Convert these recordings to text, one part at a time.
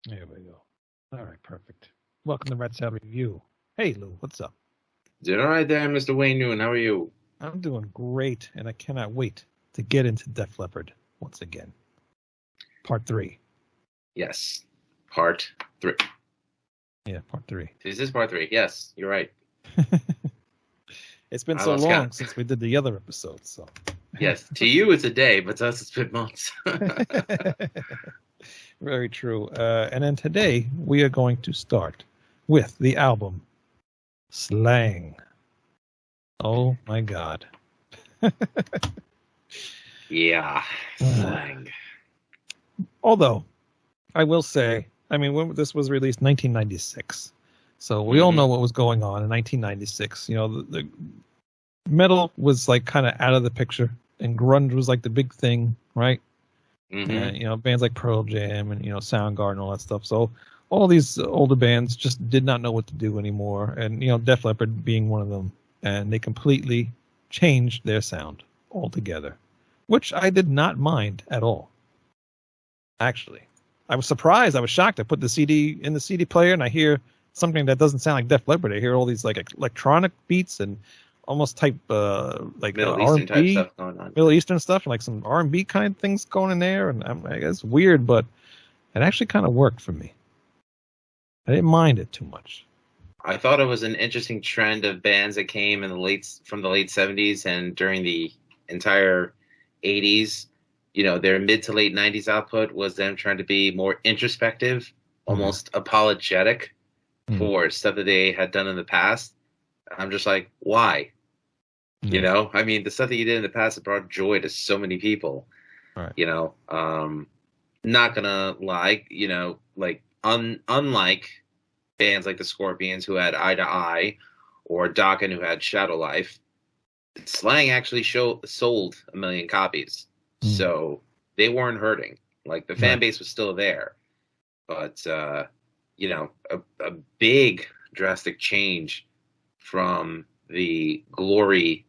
There we go. All right, perfect. Welcome to Red Cell Review. Hey, Lou, what's up? Doing all right there, Mr. Wayne Noon. How are you? I'm doing great, and I cannot wait to get into Def Leppard once again. Part 3. Yes. Part 3. Yeah, part 3. This is part 3. Yes, you're right. It's been I so lost long count. since we did the other episodes, so. Yes, to you it's a day, but to us it's been months. Very true. And then today we are going to start with the album Slang. Oh my God. Yeah, Slang. Although, I will say, I mean, when this was released 1996. So we all know what was going on in 1996. You know, the metal was like kind of out of the picture, and grunge was like the big thing, right? And, you know, bands like Pearl Jam and, you know, Soundgarden and all that stuff. So all these older bands just did not know what to do anymore. And, you know, Def Leppard being one of them. And they completely changed their sound altogether, which I did not mind at all. Actually, I was surprised. I was shocked. I put the CD in the CD player and I hear something that doesn't sound like Def Leppard. I hear all these like electronic beats and almost type like Middle Eastern type R&B, stuff going on. Middle Eastern stuff, and like some R&B kind of things going in there. And I guess weird, but it actually kind of worked for me. I didn't mind it too much. I thought it was an interesting trend of bands that came in from the late 70s and during the entire 80s. You know, their mid to late 90s output was them trying to be more introspective, almost apologetic for stuff that they had done in the past. I'm just like, why? You know, I mean, the stuff that you did in the past that brought joy to so many people. Right. You know, not gonna lie, you know, like unlike bands like the Scorpions who had Eye to Eye, or Dokken who had Shadow Life, Slang actually sold 1 million copies, so they weren't hurting. Like the fan base was still there, but you know, a big drastic change from the glory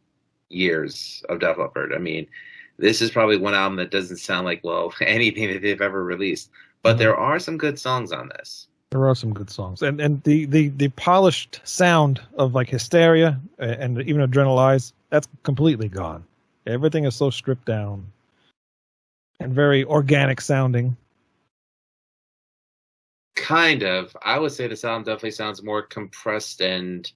years of Def Leppard. I mean, this is probably one album that doesn't sound like, well, anything that they've ever released, but there are some good songs on this. There are some good songs, and the polished sound of like Hysteria and even Adrenalize, that's completely gone. Everything is so stripped down and very organic sounding. Kind of. I would say this album definitely sounds more compressed and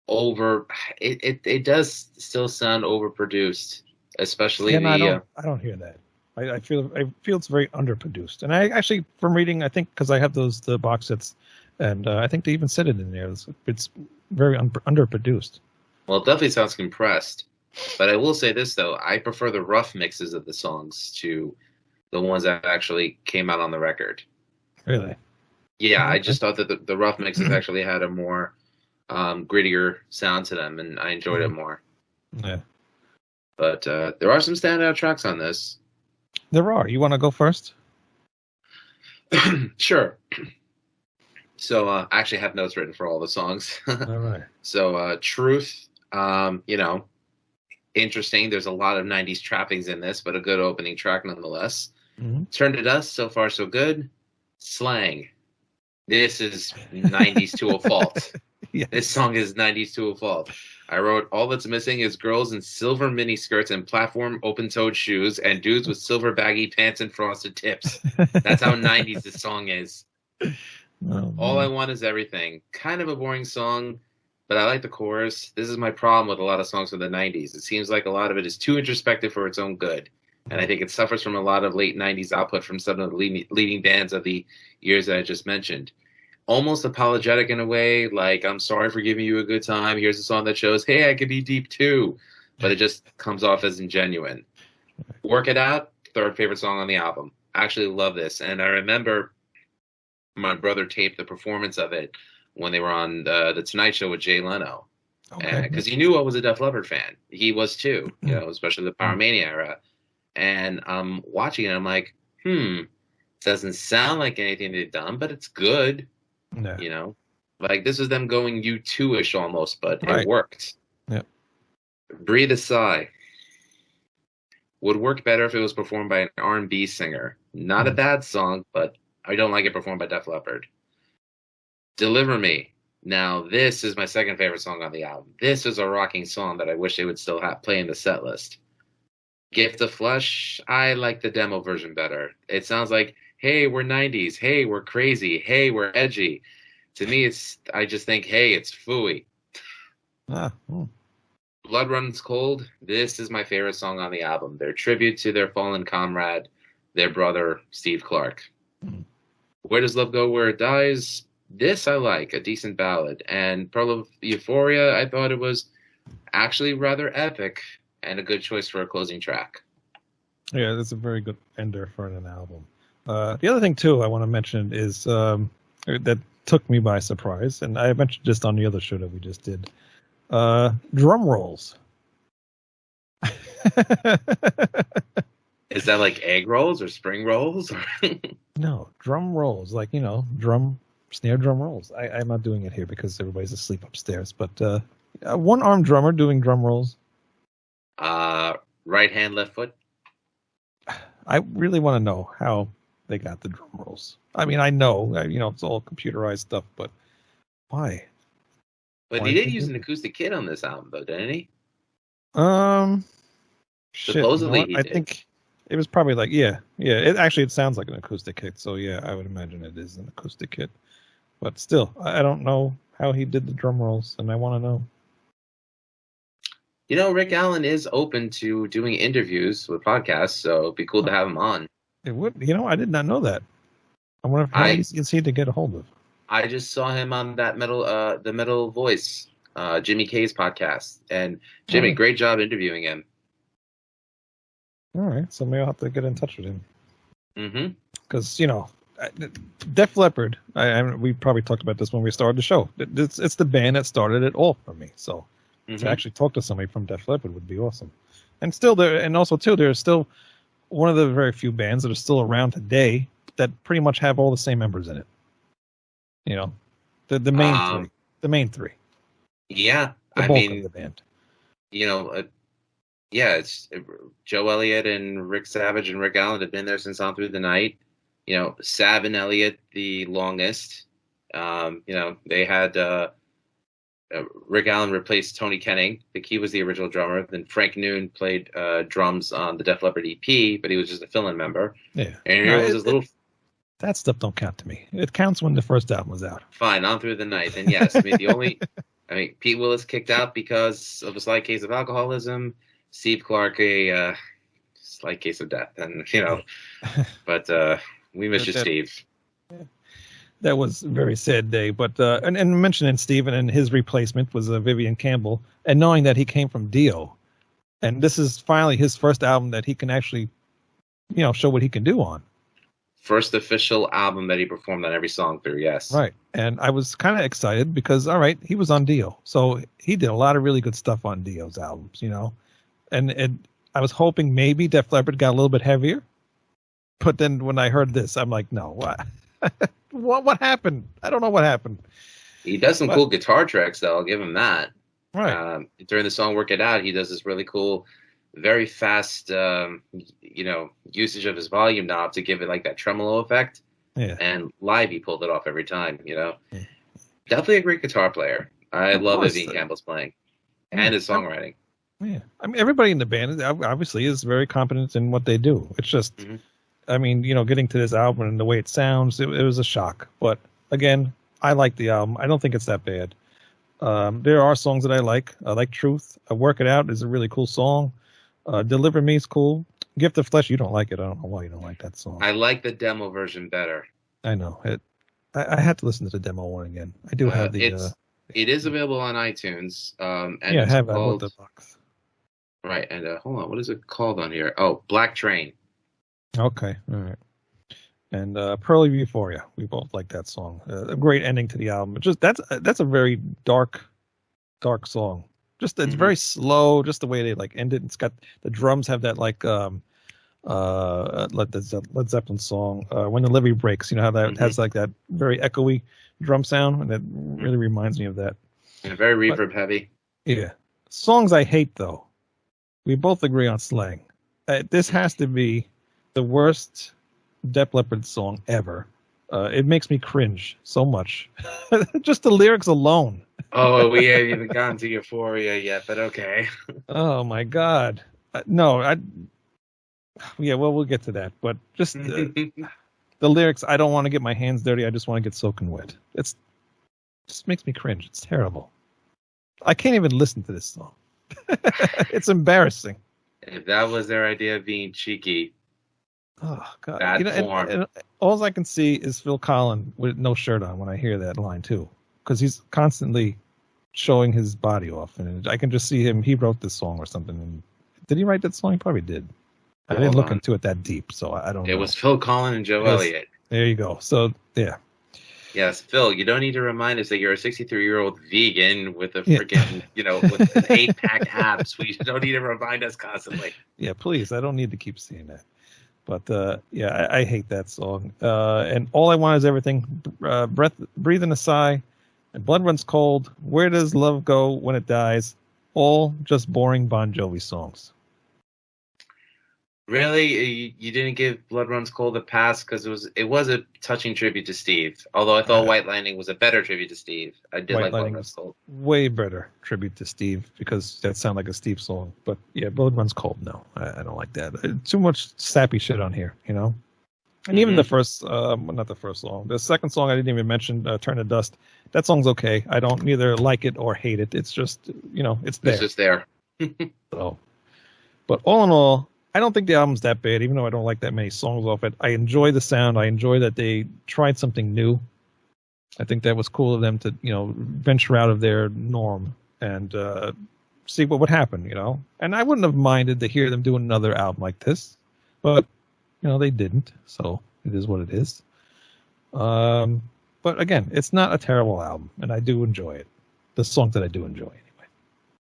over. It does still sound overproduced, especially And I don't hear that. I feel it's very underproduced. And I actually, from reading, I think because I have the box sets, and I think they even said it in there. It's very underproduced. Well, it definitely sounds compressed. But I will say this though, I prefer the rough mixes of the songs to the ones that actually came out on the record. Really? Yeah, I just thought that the rough mixes actually had a more grittier sound to them, and I enjoyed it more. Yeah. But there are some standout tracks on this. There are. You want to go first? Sure. So I actually have notes written for all the songs. All right. So Truth, you know, interesting. There's a lot of 90s trappings in this, but a good opening track nonetheless. Turn to Dust, so far so good. Slang. This is 90s to a fault. Yes. This song is 90s to a fault. I wrote, all that's missing is girls in silver mini skirts and platform open-toed shoes and dudes with silver baggy pants and frosted tips. That's how 90s this song is. All I Want Is Everything. Kind of a boring song, but I like the chorus. This is my problem with a lot of songs from the 90s. It seems like a lot of it is too introspective for its own good. And I think it suffers from a lot of late 90s output from some of the leading bands of the years that I just mentioned. Almost apologetic in a way, like, I'm sorry for giving you a good time. Here's a song that shows, hey, I could be deep too. But it just comes off as ingenuine. Work It Out, third favorite song on the album. I actually love this. And I remember my brother taped the performance of it when they were on the Tonight Show with Jay Leno. Because he knew I was a Def Leppard fan. He was too, you know, especially the Pyromania era. And I'm watching it, I'm like, doesn't sound like anything they've done, but it's good. No. You know, like this is them going U2-ish almost, but it worked. Yep. Breathe a Sigh would work better if it was performed by an R&B singer. Not a bad song, but I don't like it performed by Def Leppard. Deliver Me. Now, this is my second favorite song on the album. This is a rocking song that I wish they would still play in the set list. Gift of Flesh, I like the demo version better. It sounds like, hey, we're 90s. Hey, we're crazy. Hey, we're edgy. To me, I just think, hey, it's phooey. Blood Runs Cold, this is my favorite song on the album. Their tribute to their fallen comrade, their brother, Steve Clark. Where Does Love Go Where It Dies? This I like, a decent ballad. And Pearl of Euphoria, I thought it was actually rather epic and a good choice for a closing track. Yeah, that's a very good ender for an album. The other thing, too, I want to mention is that took me by surprise, and I mentioned just on the other show that we just did, drum rolls. Is that like egg rolls or spring rolls? No, drum rolls, like, snare drum rolls. I'm not doing it here because everybody's asleep upstairs, but one-armed drummer doing drum rolls. Right hand, left foot. I really want to know how they got the drum rolls. I mean, I know, it's all computerized stuff, but why? But he did use an acoustic kit on this album, though, didn't he? Supposedly, he did. I think it was probably like, yeah. It sounds like an acoustic kit, so yeah, I would imagine it is an acoustic kit. But still, I don't know how he did the drum rolls, and I want to know. Rick Allen is open to doing interviews with podcasts, so it'd be cool to have him on. It would. I did not know that. I wonder how easy is he to get a hold of. I just saw him on that the Metal Voice, Jimmy K's podcast, and Jimmy, great job interviewing him. All right, so maybe I'll have to get in touch with him. Mm-hmm. Because Def Leppard. We probably talked about this when we started the show. It's the band that started it all for me. So. To actually talk to somebody from Def Leppard would be awesome. And still there's still one of the very few bands that are still around today that pretty much have all the same members in it. The main three. The main three. Yeah. The bulk of the band. It's Joe Elliott and Rick Savage and Rick Allen have been there since On Through the Night. Sav and Elliott the longest. They had Rick Allen replaced Tony Kenning. He was the original drummer. Then Frank Noon played drums on the Def Leppard EP, but he was just a fill-in member. Yeah. And that stuff don't count to me. It counts when the first album was out. Fine, On Through the Night. And yes, Pete Willis kicked out because of a slight case of alcoholism. Steve Clark, a slight case of death. And, but we miss you, Steve. Yeah. That was a very sad day, but and mentioning Steven and his replacement was Vivian Campbell, and knowing that he came from Dio, and this is finally his first album that he can actually, show what he can do on. First official album that he performed on every song through, yes. Right, and I was kind of excited because, all right, he was on Dio, so he did a lot of really good stuff on Dio's albums, and I was hoping maybe Def Leppard got a little bit heavier, but then when I heard this, I'm like, no, what? What happened? I don't know what happened. He does some cool guitar tricks, though. I'll give him that. Right. During the song "Work It Out," he does this really cool, very fast, usage of his volume knob to give it like that tremolo effect. Yeah. And live, he pulled it off every time. Yeah. Definitely a great guitar player. I love Vivian Campbell's playing and his songwriting. Yeah. I mean, everybody in the band obviously is very competent in what they do. It's just. Mm-hmm. I mean, getting to this album and the way it sounds, it was a shock. But again, I like the album. I don't think it's that bad. There are songs that I like. I like Truth. Work It Out is a really cool song. Deliver Me is cool. Gift of Flesh, you don't like it. I don't know why you don't like that song. I like the demo version better. I know. I had to listen to the demo one again. I do have the... it is available on iTunes. And I have it. I looked the box. Right. And hold on. What is it called on here? Oh, Black Train. Okay, all right. And Pearl of Euphoria, we both like that song. A great ending to the album. That's a very dark song. Just it's very slow. Just the way they like end it. It's got the drums have that like Led Zeppelin song When the Levee Breaks. How that has like that very echoey drum sound, and that really reminds me of that. And very reverb heavy. Yeah. Songs I hate though. We both agree on Slang. This has to be the worst Def Leppard song ever, It makes me cringe so much. Just the lyrics alone. Oh, we haven't even gotten to Euphoria yet, but okay. Oh my God. Yeah, well, we'll get to that. But just the lyrics, I don't want to get my hands dirty. I just want to get soaking wet. It just makes me cringe. It's terrible. I can't even listen to this song. It's embarrassing. If that was their idea of being cheeky, oh God! bad form. And all I can see is Phil Collins with no shirt on when I hear that line too, because he's constantly showing his body off, and I can just see him. He wrote this song or something. And did he write that song? He probably did. I didn't look into it that deep, so I don't know. It was Phil Collins and Joe Elliott. There you go. So yeah. Yes, Phil, you don't need to remind us that you're a 63-year-old vegan with a freaking, with an 8-pack abs. We don't need to remind us constantly. Yeah, please. I don't need to keep seeing that. But yeah, I hate that song. And All I Want Is Everything, Breathing a Sigh, and Blood Runs Cold, Where Does Love Go When It Dies? All just boring Bon Jovi songs. Really, you didn't give Blood Runs Cold a pass because it was a touching tribute to Steve. Although I thought White Lightning was a better tribute to Steve. I did like Blood Runs Cold. Way better tribute to Steve because that sounded like a Steve song. But yeah, Blood Runs Cold. No, I don't like that. Too much sappy shit on here, And even the first, not the first song, the second song I didn't even mention, Turn to Dust. That song's okay. I don't neither like it or hate it. It's just, it's there. It's just there. So, but all in all, I don't think the album's that bad, even though I don't like that many songs off it. I enjoy the sound. I enjoy that they tried something new. I think that was cool of them to, venture out of their norm and see what would happen, And I wouldn't have minded to hear them do another album like this, but, they didn't. So it is what it is. But again, it's not a terrible album, and I do enjoy it. The songs that I do enjoy.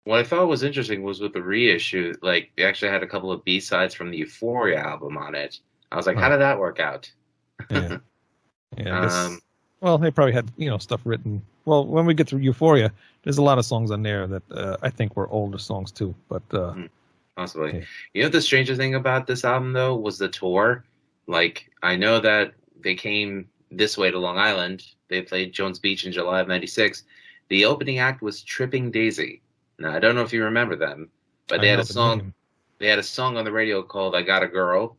What I thought was interesting was with the reissue, like they actually had a couple of B-sides from the Euphoria album on it. I was like, how did that work out? Yeah. Well, they probably had, stuff written. Well, when we get to Euphoria, there's a lot of songs on there that I think were older songs too. But possibly. Yeah. The strangest thing about this album though was the tour. Like I know that they came this way to Long Island. They played Jones Beach in July of '96. The opening act was Tripping Daisy. Now, I don't know if you remember them, but they had a song. They had a song on the radio called "I Got a Girl,"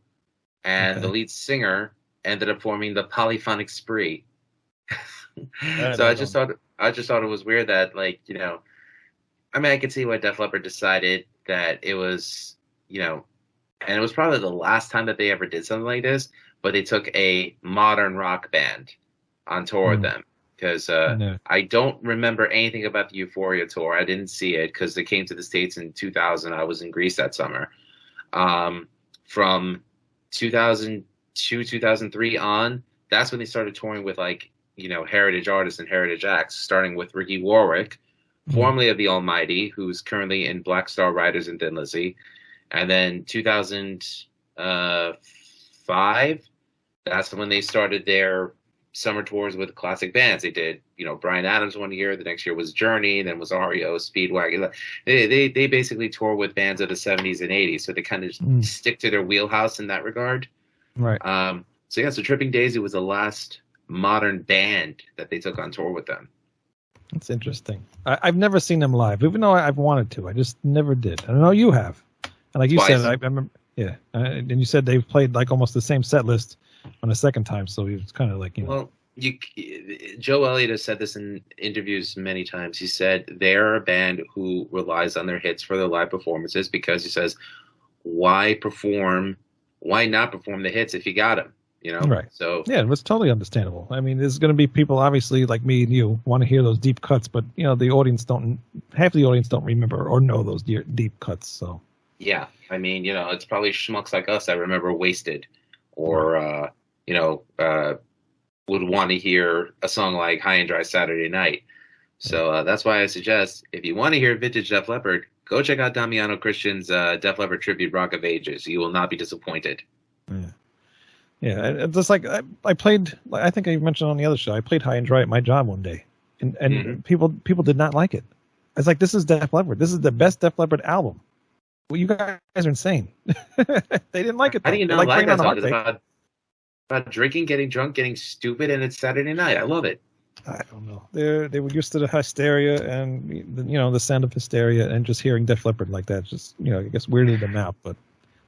and the lead singer ended up forming the Polyphonic Spree. So I just thought it was weird that, I could see why Def Leppard decided that it was, and it was probably the last time that they ever did something like this. But they took a modern rock band on tour with them. Because I don't remember anything about the Euphoria tour. I didn't see it because they came to the States in 2000. I was in Greece that summer. From 2002, 2003 on, that's when they started touring with, heritage artists and heritage acts, starting with Ricky Warwick, formerly of the Almighty, who's currently in Black Star Riders and Thin Lizzy. And then 2005, that's when they started their summer tours with classic bands. They did, Bryan Adams one year. The next year was Journey. Then was REO, Speedwagon. They basically tour with bands of the 70s and 80s. So they kind of stick to their wheelhouse in that regard. Right. So Tripping Daisy was the last modern band that they took on tour with them. That's interesting. I've never seen them live, even though I've wanted to. I just never did. I know you have. And like you said, I remember. Yeah. And you said they've played almost the same set list on the second time, so he was kind of Well, Joe Elliott has said this in interviews many times. He said they're a band who relies on their hits for their live performances because he says, why not perform the hits if you got them? Right. So yeah, it's totally understandable. There's going to be people obviously like me and you want to hear those deep cuts, but half the audience don't remember or know those deep cuts. So yeah, it's probably schmucks like us that remember Wasted. Or, would want to hear a song like High and Dry Saturday Night. So that's why I suggest, if you want to hear vintage Def Leppard, go check out Damiano Christian's Def Leppard Tribute Rock of Ages. You will not be disappointed. Yeah, just like I played, I think I mentioned on the other show, I played High and Dry at my job one day. And people did not like it. It's like, this is Def Leppard. This is the best Def Leppard album. Well, you guys are insane. They didn't like it. How do you not like that song? It's about drinking, getting drunk, getting stupid, and it's Saturday night. I love it. I don't know. They were used to the hysteria and the sound of hysteria, and just hearing Def Leppard like that just I guess weirded them out. But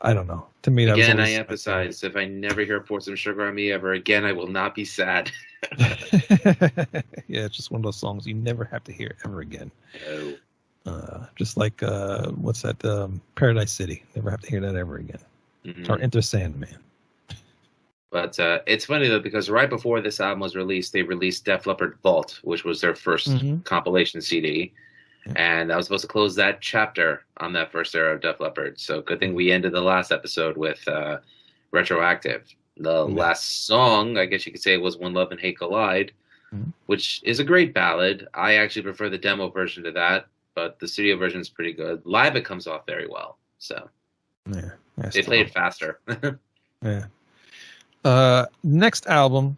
I don't know. To me, that Again, was I emphasize, if I never hear Pour Some Sugar on Me ever again, I will not be sad. Yeah, it's just one of those songs you never have to hear ever again. No. Just like what's that? Paradise City. Never have to hear that ever again. Mm-hmm. Or Enter Sandman. But it's funny though, because right before this album was released, they released Def Leppard Vault, which was their first compilation CD. Yeah. And I was supposed to close that chapter on that first era of Def Leppard. So good thing we ended the last episode with Retroactive. The last song, I guess you could say, was When Love and Hate Collide, which is a great ballad. I actually prefer the demo version to that, but the studio version is pretty good. Live, it comes off very well. So they played faster. Yeah. Next album,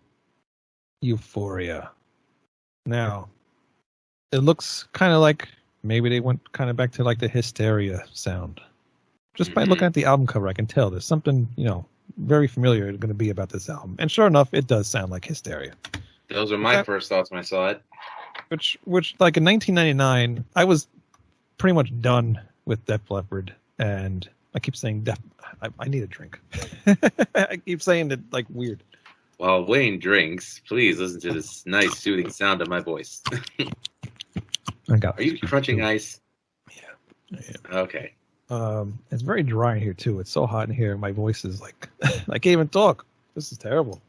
Euphoria. Now, it looks kind of like maybe they went kind of back to like the hysteria sound. Just by looking at the album cover, I can tell there's something, very familiar going to be about this album. And sure enough, it does sound like hysteria. Those are my first thoughts when I saw it. Which like in 1999, I was pretty much done with Def Leppard, and I keep saying I need a drink. I keep saying it like weird. While Wayne drinks, please listen to this nice soothing sound of my voice. Are you crunching ice? Yeah. Okay. It's very dry in here too. It's so hot in here. My voice is like I can't even talk. This is terrible.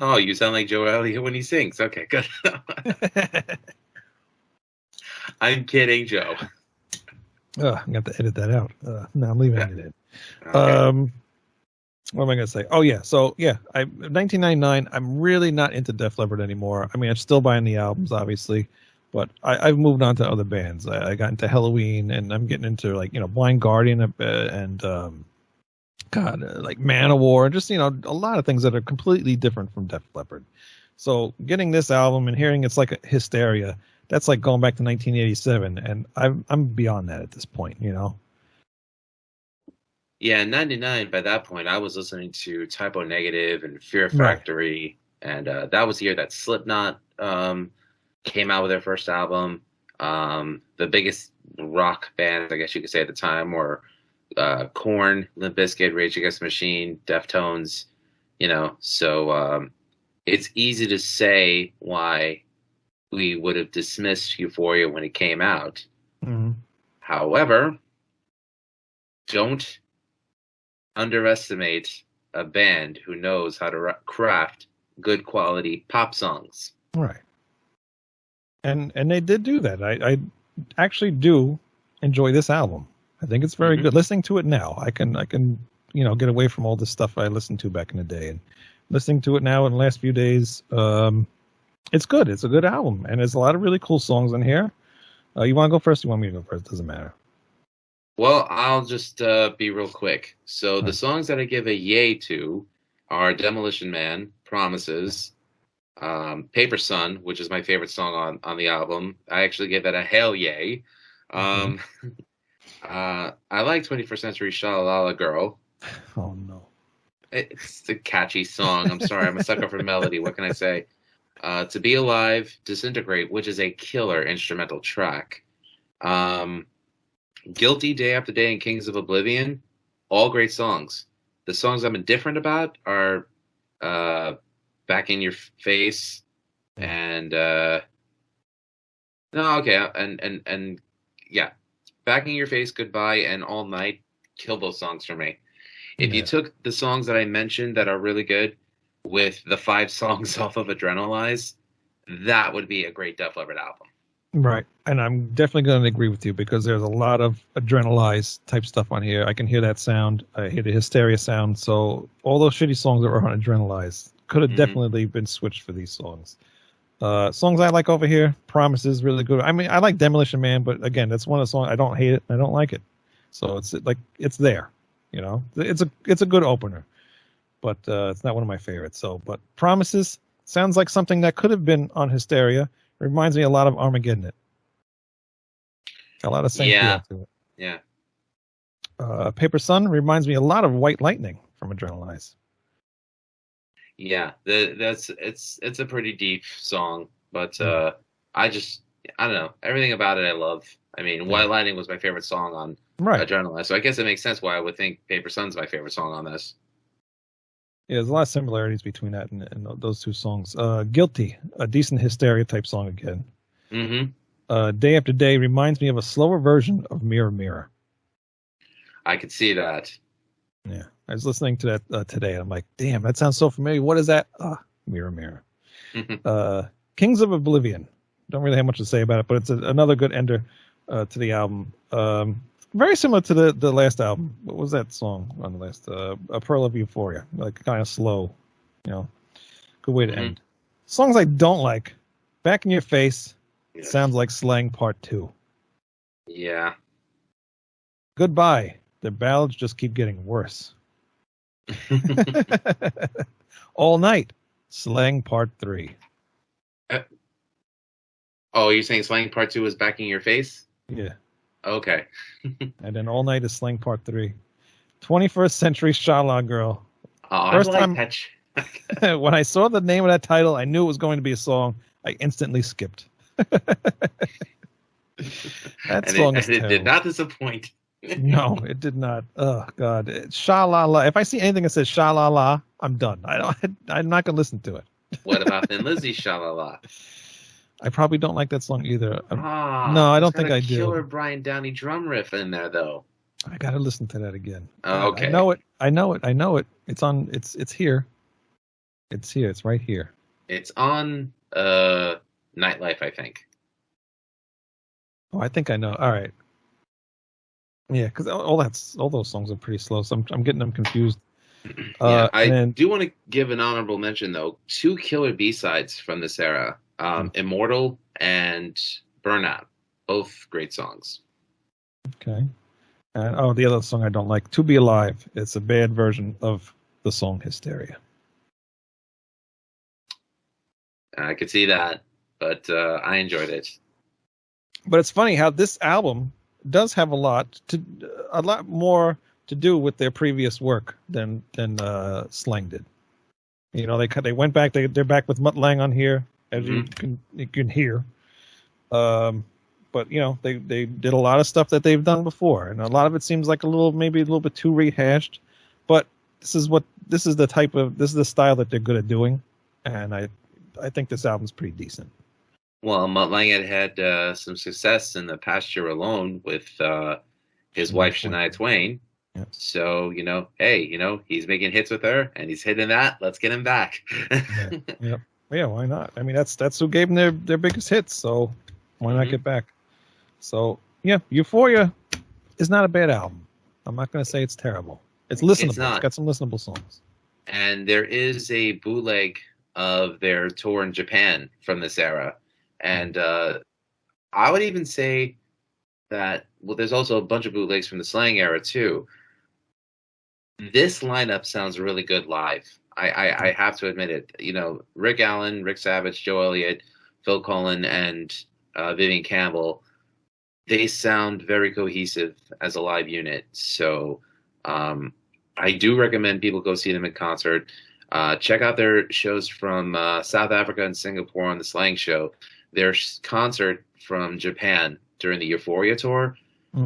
Oh, you sound like Joe Elliott when he sings. Okay, good. I'm kidding, Joe. I'm going to have to edit that out. No, I'm leaving it in. Okay. What am I going to say? Oh, yeah. So, 1999, I'm really not into Def Leppard anymore. I mean, I'm still buying the albums, obviously, but I've moved on to other bands. I got into Halloween, and I'm getting into, like, Blind Guardian and like Manowar, just, a lot of things that are completely different from Def Leppard. So getting this album and hearing it's like a hysteria, that's like going back to 1987, and I'm beyond that at this point, Yeah, in 99, by that point, I was listening to Typo Negative and Fear Factory, and that was the year that Slipknot came out with their first album. The biggest rock bands, I guess you could say at the time, were Korn, Limp Bizkit, Rage Against the Machine, Deftones, so it's easy to say why we would have dismissed Euphoria when it came out. Mm-hmm. However, don't underestimate a band who knows how to craft good quality pop songs. Right. And they did do that. I actually do enjoy this album. I think it's very good. Listening to it now, I can get away from all the stuff I listened to back in the day, and listening to it now in the last few days, it's good. It's a good album, and there's a lot of really cool songs in here. You want to go first? You want me to go first? Doesn't matter. Well, I'll just be real quick. So the songs that I give a yay to are Demolition Man, Promises, Paper Sun, which is my favorite song on the album. I actually give that a hell yay. I like 21st Century Sha-La-La Girl. Oh, no. It's a catchy song. I'm sorry. I'm a sucker for melody. What can I say? To Be Alive, Disintegrate, which is a killer instrumental track. Guilty, Day After Day, and Kings of Oblivion, all great songs. The songs I'm indifferent about are Back in Your Face and Back in Your Face, Goodbye, and All Night kill those songs for me. If you took the songs that I mentioned that are really good with the 5 songs off of Adrenalize, that would be a great Def Leppard album. Right. And I'm definitely going to agree with you, because there's a lot of Adrenalize type stuff on here. I can hear that sound. I hear the hysteria sound. So all those shitty songs that were on Adrenalize could have definitely been switched for these songs. Songs I like over here, Promises, really good. I mean, I like Demolition Man, but again, that's one of the songs I don't hate it. I don't like it. So it's like, it's there, it's a good opener, but it's not one of my favorites. So, but Promises sounds like something that could have been on Hysteria. It reminds me a lot of Armageddon. A lot of same feel to it. Yeah. Paper Sun reminds me a lot of White Lightning from Adrenalize. Yeah, it's a pretty deep song, but I don't know, everything about it I love. I mean, White Lightning was my favorite song on Adrenaline, so I guess it makes sense why I would think Paper Sun's my favorite song on this. Yeah, there's a lot of similarities between that and those two songs. Guilty, a decent Hysteria type song again. Mm-hmm. Day After Day reminds me of a slower version of Mirror Mirror. I could see that. Yeah, I was listening to that today. And I'm like, damn, that sounds so familiar. What is that? Mirror Mirror. Kings of Oblivion. Don't really have much to say about it, but it's another good ender to the album. Very similar to the last album. What was that song on the last? A Pearl of Euphoria. Like kind of slow, good way to end. Songs I don't like. Back in Your Face. Yes. Sounds like Slang Part 2. Yeah. Goodbye. The ballads just keep getting worse. All Night. Slang Part 3. You're saying Slang Part 2 is Back in Your Face? Yeah. Okay. And then All Night is Slang Part 3. 21st Century Shala Girl. Oh, First time when I saw the name of that title, I knew it was going to be a song. I instantly skipped. That song is terrible. It did not disappoint. No, it did not. Oh God, Sha-la-la. If I see anything that says Sha-la-la, I'm done. I'm not gonna listen to it. What about Thin Lizzy's Sha-la-la? I probably don't like that song either. No, I don't think I do. Killer Brian Downey drum riff in there though. I gotta listen to that again. Oh, okay. I know it. It's on. It's here. It's here. It's right here. It's on Nightlife, I think. Oh, I think I know. All right. Yeah, because all those songs are pretty slow, so I'm getting them confused. I do want to give an honorable mention though. 2 killer B-sides from this era: "Immortal" and "Burnout." Both great songs. Okay. And the other song I don't like, "To Be Alive." It's a bad version of the song "Hysteria." I could see that, but I enjoyed it. But it's funny how this album does have a lot more to do with their previous work than Slang did. They went back. They're back with Mutt Lang on here, as you can hear. But they did a lot of stuff that they've done before, and a lot of it seems like maybe a little bit too rehashed. But this is the style that they're good at doing, and I think this album's pretty decent. Well, Mutt Lang had some success in The Pasture Alone with his wife Shania Twain. Yep. So, he's making hits with her and he's hitting that. Let's get him back. Yep. Yeah, why not? I mean, that's who gave them their biggest hits, so why not get back? So, yeah, Euphoria is not a bad album. I'm not going to say it's terrible. It's listenable. It's got some listenable songs. And there is a bootleg of their tour in Japan from this era. And I would even say that, there's also a bunch of bootlegs from the Slang era, too. This lineup sounds really good live. I have to admit it. Rick Allen, Rick Savage, Joe Elliott, Phil Collen, and Vivian Campbell, they sound very cohesive as a live unit. So I do recommend people go see them in concert. Check out their shows from South Africa and Singapore on the Slang show. Their concert from Japan during the Euphoria tour.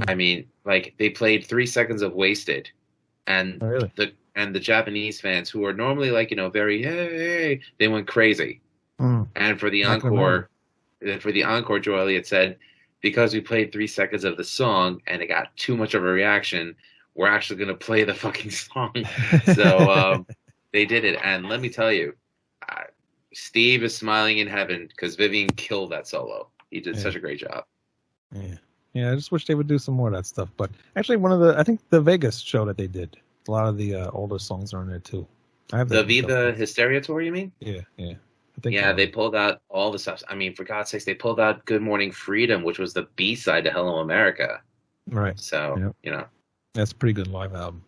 I mean, they played 3 seconds of Wasted, and the Japanese fans, who are normally very hey, they went crazy. And for the encore, Joe Elliott said, because we played 3 seconds of the song and it got too much of a reaction, we're actually going to play the fucking song. So they did it, and let me tell you, Steve is smiling in heaven because Vivian killed that solo. He did such a great job. Yeah. I just wish they would do some more of that stuff. But actually, I think the Vegas show that they did, a lot of the older songs are in there too. I have the Viva Hysteria tour, you mean? Yeah. They pulled out all the stuff. I mean, for God's sakes, they pulled out "Good Morning Freedom," which was the B-side to "Hello America." Right. So that's a pretty good live album.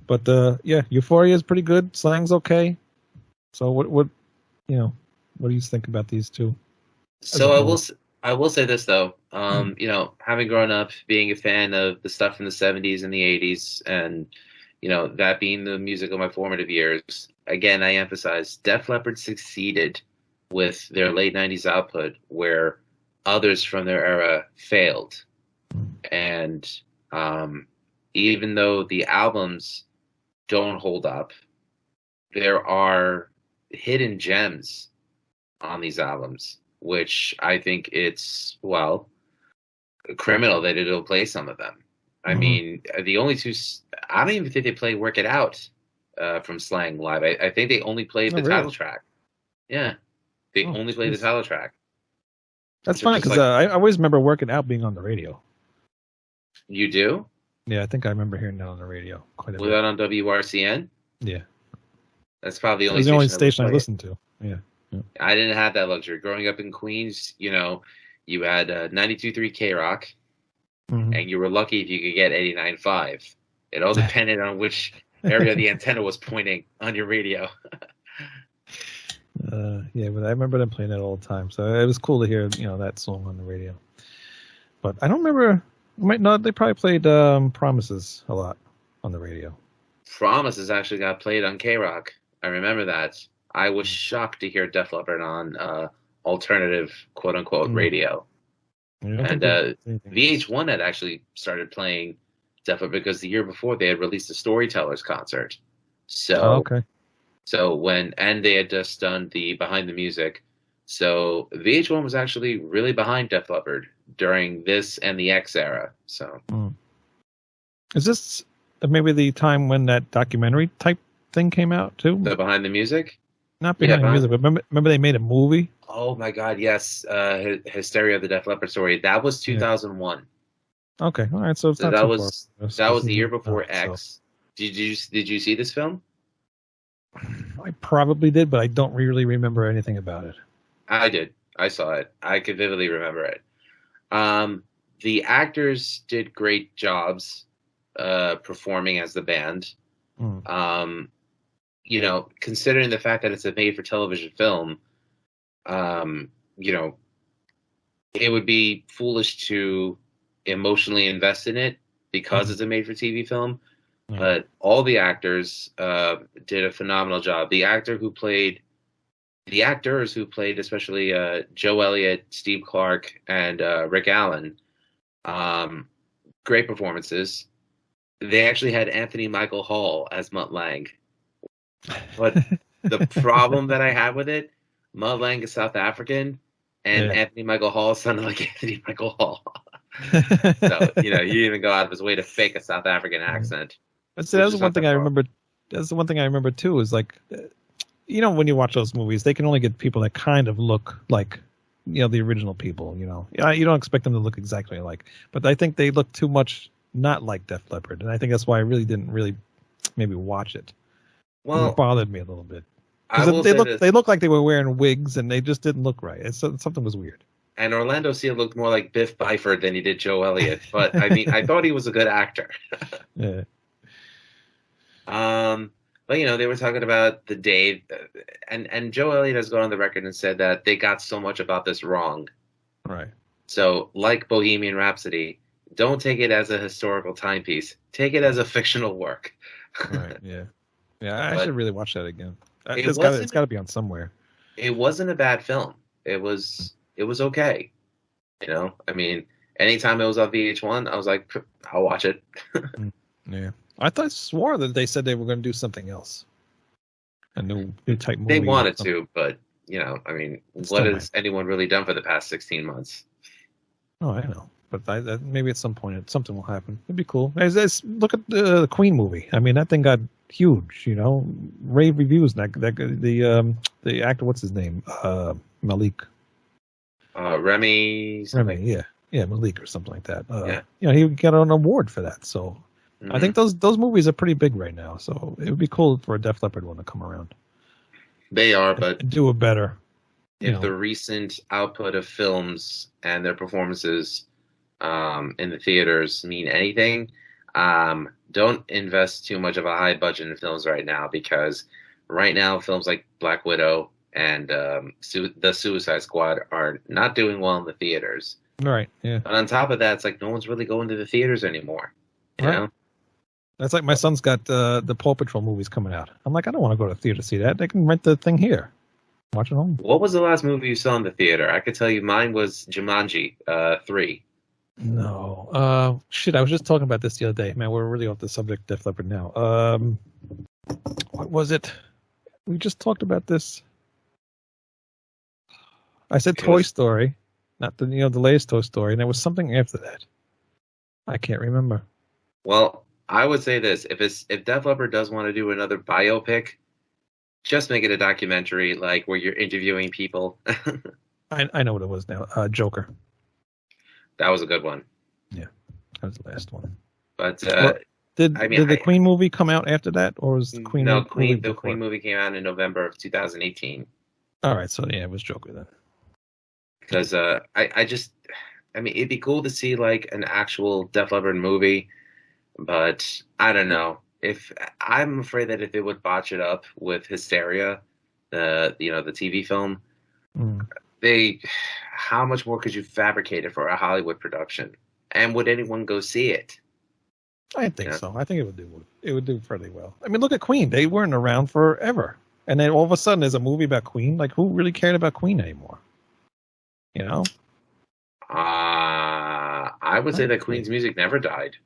But Euphoria is pretty good. Slang's okay. So what do you think about these two? So I will say this though. Having grown up being a fan of the stuff from the 70s and the 80s, and that being the music of my formative years, again, I emphasize Def Leppard succeeded with their late 90s output where others from their era failed. And even though the albums don't hold up, there are hidden gems on these albums, which I think it's, criminal that it'll play some of them. I mean, the only two, I don't even think they play Work It Out from Slang live. I think they only played the title track. Yeah. They only played the title track. That's fine, because I always remember Work It Out being on the radio. You do? Yeah, I think I remember hearing that on the radio quite a bit. Was that on WRCN? Yeah. That's probably the only station I listened to. Yeah. I didn't have that luxury. Growing up in Queens, you had 92.3 K-Rock, and you were lucky if you could get 89.5. It all depended on which area the antenna was pointing on your radio. Yeah, but I remember them playing it all the time, so it was cool to hear, that song on the radio. But I don't remember. They probably played Promises a lot on the radio. Promises actually got played on K-Rock. I remember that. I was shocked to hear Def Leppard on alternative, quote-unquote, radio. Yeah, and VH1 had actually started playing Def Leppard because the year before they had released a Storytellers concert. So, and they had just done the Behind the Music. So VH1 was actually really behind Def Leppard during this and the X era. So, is this maybe the time when that documentary type thing came out too? The Behind the Music? Not Behind the Music, but remember they made a movie? Oh my God, yes. Hysteria, the Def Leppard story. That was 2001. Okay, all right. So it's not that was the year before X. So. Did you see this film? I probably did, but I don't really remember anything about it. I did. I saw it. I could vividly remember it. The actors did great jobs performing as the band. Considering the fact that it's a made-for-television film, it would be foolish to emotionally invest in it because it's a made-for-TV film. But all the actors did a phenomenal job. The actors who played, especially Joe Elliott, Steve Clark, and Rick Allen, great performances. They actually had Anthony Michael Hall as Mutt Lang. But the problem that I had with it, Mutt Lang is South African, and Anthony Michael Hall sounded like Anthony Michael Hall. So, he even go out of his way to fake a South African accent. That's one thing I remember. That's the one thing I remember too. Is like, when you watch those movies, they can only get people that kind of look like, the original people. You don't expect them to look exactly alike. But I think they look too much not like Def Leppard, and I think that's why I really didn't maybe watch it. Well, it bothered me a little bit. They look like they were wearing wigs, and they just didn't look right. Something was weird. And Orlando Seal looked more like Biff Byford than he did Joe Elliott. But I mean, I thought he was a good actor. Yeah. But they were talking about the day, and Joe Elliott has gone on the record and said that they got so much about this wrong. Right. So, like Bohemian Rhapsody, don't take it as a historical timepiece. Take it as a fictional work. Right. Yeah. Yeah. I should really watch that again. It's got to be on somewhere. It wasn't a bad film. It was okay. I mean, anytime it was on VH1, I was like, I'll watch it. Yeah. I swore that they said they were going to do something else. A new type movie. They wanted to, but, I mean, what has anyone really done for the past 16 months? Oh, I know. But maybe at some point something will happen. It'd be cool. Look at the Queen movie. I mean, that thing got huge, rave reviews. The actor, what's his name? Malik. Remy. Remy, yeah, Malik or something like that. He got an award for that. So I think those movies are pretty big right now. So it would be cool for a Def Leppard one to come around. They are, but and do it better. If the recent output of films and their performances in the theaters mean anything, don't invest too much of a high budget in films right now, because right now films like Black Widow and the Suicide Squad are not doing well in the theaters. Right. Yeah. But on top of that, it's like no one's really going to the theaters anymore. You know? That's like my son's got the Paw Patrol movies coming out. I'm like, I don't want to go to the theater to see that. They can rent the thing here. Watch it home. What was the last movie you saw in the theater? I could tell you mine was Jumanji 3. No. Shit, I was just talking about this the other day. Man, we're really off the subject Def Leppard now. What was it? We just talked about this. I said Toy Story, not the latest Toy Story, and there was something after that. I can't remember. Well, I would say this: if Def Leppard does want to do another biopic, just make it a documentary, like where you're interviewing people. I know what it was now. Joker. That was a good one. Yeah, that was the last one. But did the Queen movie come out after that, or was the Queen? No, the Queen movie came out in November of 2018. All right, so yeah, it was Joker then. Because it'd be cool to see like an actual Def Leppard movie, but I don't know. I'm afraid that if it would botch it up with Hysteria, the TV film, how much more could you fabricate it for a Hollywood production? And would anyone go see it? I think so. I think it would do fairly well. I mean, look at Queen. They weren't around forever. And then all of a sudden there's a movie about Queen. Like, who really cared about Queen anymore? You know? I would say that Queen's music never died.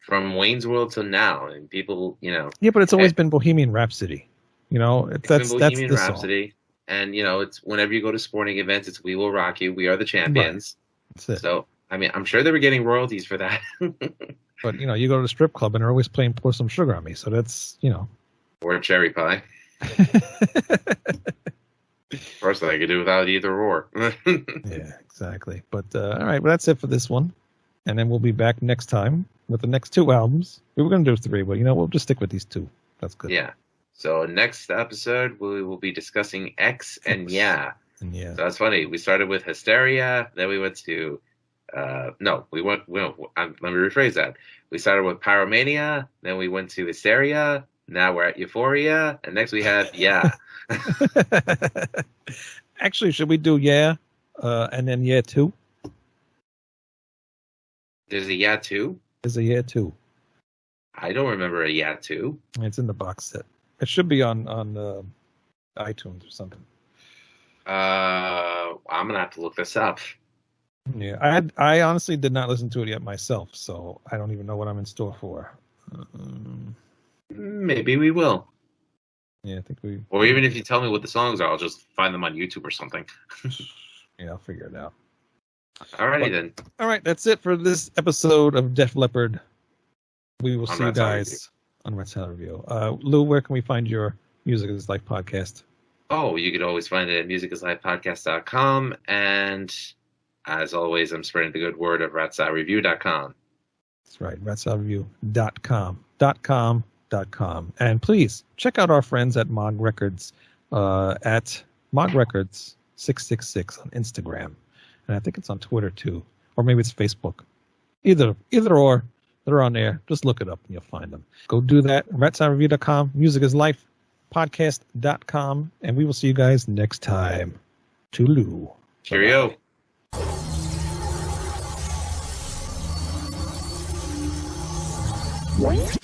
From Wayne's World till now. And people, Yeah, but it's always been Bohemian Rhapsody. That's Bohemian the Rhapsody. Song. And, it's whenever you go to sporting events, it's We Will Rock You. We Are the Champions. Right. That's it. So, I'm sure they were getting royalties for that. But, you go to the strip club and they're always playing Pour Some Sugar on Me. So that's, Or Cherry Pie. Personally, I could do without either or. Yeah, exactly. But, all right, well, that's it for this one. And then we'll be back next time with the next 2 albums. We were going to do 3, but, we'll just stick with these 2. That's good. Yeah. So next episode, we will be discussing X and Yeah. And Yeah. So that's funny. We started with Hysteria. Then we went to... let me rephrase that. We started with Pyromania. Then we went to Hysteria. Now we're at Euphoria. And next we have Yeah. Actually, should we do Yeah and then Yeah 2? There's a Yeah 2? There's a Yeah 2. I don't remember a Yeah 2. It's in the box set. It should be on iTunes or something. I'm going to have to look this up. Yeah, I honestly did not listen to it yet myself, so I don't even know what I'm in store for. Maybe we will. Yeah, I think we... Or even if you tell me what the songs are, I'll just find them on YouTube or something. Yeah, I'll figure it out. Alrighty then. All right, that's it for this episode of Def Leppard. We will see you guys on Red Sound Review. Lou, where can we find your Music is Life podcast? Oh, you could always find it at musicislifepodcast.com. And as always, I'm spreading the good word of ratsaureview.com. That's right, ratsaureview.com. And please check out our friends at Mog Records at Mog Records 666 on Instagram. And I think it's on Twitter too. Or maybe it's Facebook. Either or. They're on there. Just look it up and you'll find them. Go do that. ratsoundreview.com, musicislife.podcast.com, and we will see you guys next time. Toodaloo. Cheerio. Bye-bye.